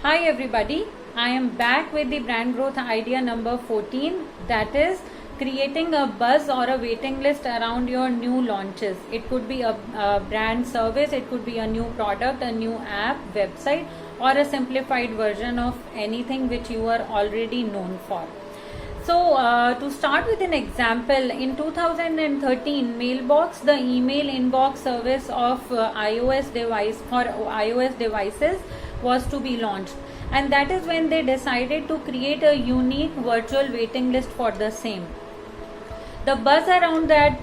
Hi everybody, I am back with the brand growth idea number 14, that is creating a buzz or a waiting list around your new launches. It could be a brand service, it could be a new product, a new app, website, or a simplified version of anything which you are already known for. So to start with an example, in 2013, Mailbox, the email inbox service of iOS devices, was to be launched, and that is when they decided to create a unique virtual waiting list for the same. The buzz around that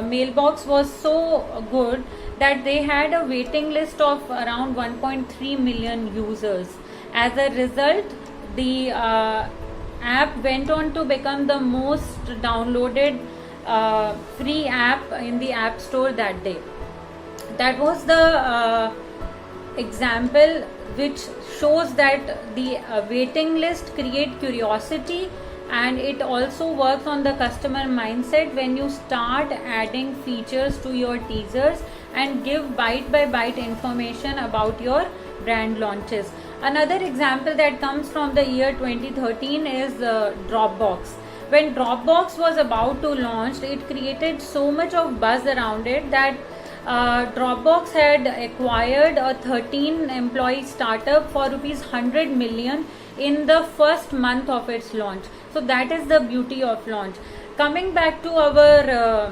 mailbox was so good that they had a waiting list of around 1.3 million users. As a result, the app went on to become the most downloaded free app in the App Store that day. That was the example which shows that the waiting list create curiosity, and it also works on the customer mindset when you start adding features to your teasers and give bite by bite information about your brand launches. Another example that comes from the year 2013 is Dropbox. When Dropbox was about to launch, it created so much of buzz around it that Dropbox had acquired a 13 employee startup for rupees 100 million in the first month of its launch. So that is the beauty of launch. Coming back to our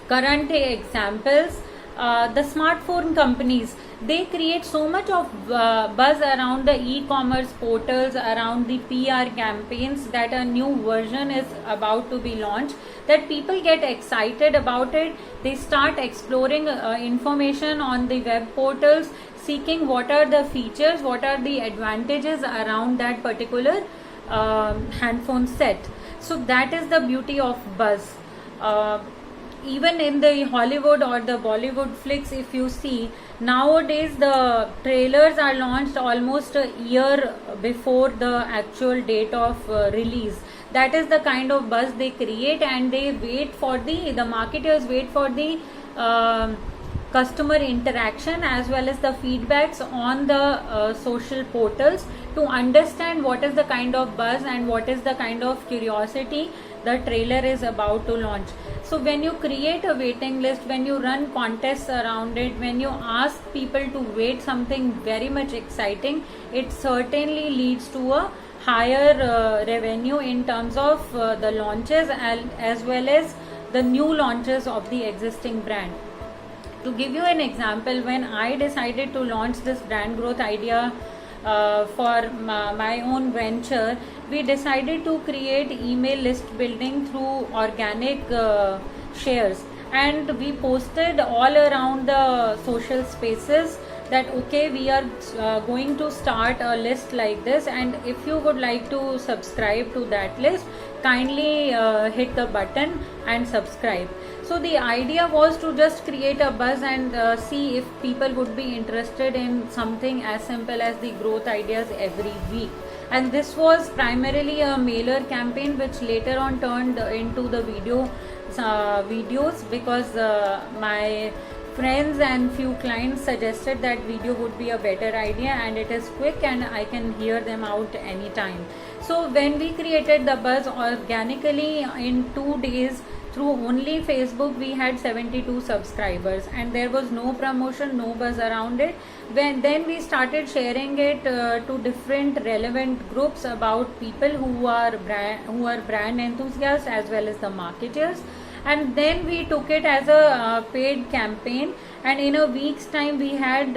current examples, the smartphone companies, they create so much of buzz around the e-commerce portals, around the PR campaigns that a new version is about to be launched, that people get excited about it. They start exploring information on the web portals, seeking what are the features, what are the advantages around that particular handphone set. So that is the beauty of buzz. Even in the Hollywood or the Bollywood flicks, if you see, nowadays the trailers are launched almost a year before the actual date of release. That is the kind of buzz they create, and they wait for the marketers wait for the customer interaction as well as the feedbacks on the social portals to understand what is the kind of buzz and what is the kind of curiosity the trailer is about to launch. So when you create a waiting list, when you run contests around it, when you ask people to wait something very much exciting, it certainly leads to a higher revenue in terms of the launches as well as the new launches of the existing brand. To give you an example, when I decided to launch this brand growth idea for my own venture, we decided to create email list building through organic shares, and we posted all around the social spaces that okay, we are going to start a list like this, and if you would like to subscribe to that list, kindly hit the button and subscribe. So the idea was to just create a buzz and see if people would be interested in something as simple as the growth ideas every week. And this was primarily a mailer campaign which later on turned into the videos because my friends and few clients suggested that video would be a better idea, and it is quick and I can hear them out anytime. So when we created the buzz organically in 2 days through only Facebook, we had 72 subscribers, and there was no promotion, no buzz around it. Then we started sharing it to different relevant groups about people who are brand enthusiasts as well as the marketers. And then we took it as a paid campaign, and in a week's time we had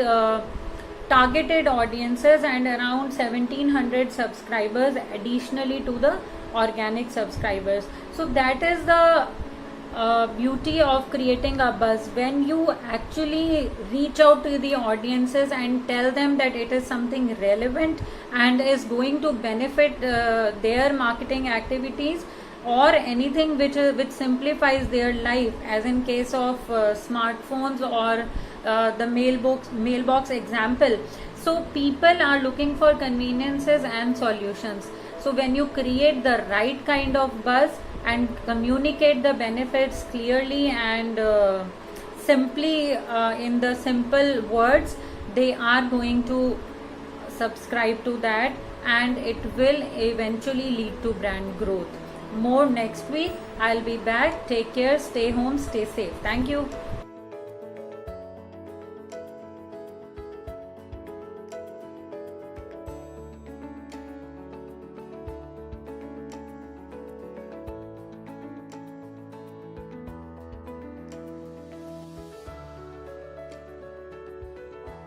targeted audiences and around 1700 subscribers additionally to the organic subscribers. So that is the beauty of creating a buzz, when you actually reach out to the audiences and tell them that it is something relevant and is going to benefit their marketing activities, or anything which simplifies their life, as in case of smartphones or the mailbox example. So people are looking for conveniences and solutions. So when you create the right kind of buzz and communicate the benefits clearly and simply in the simple words, they are going to subscribe to that, and it will eventually lead to brand growth. More next week. I'll be back. Take care, stay home, stay safe. Thank you.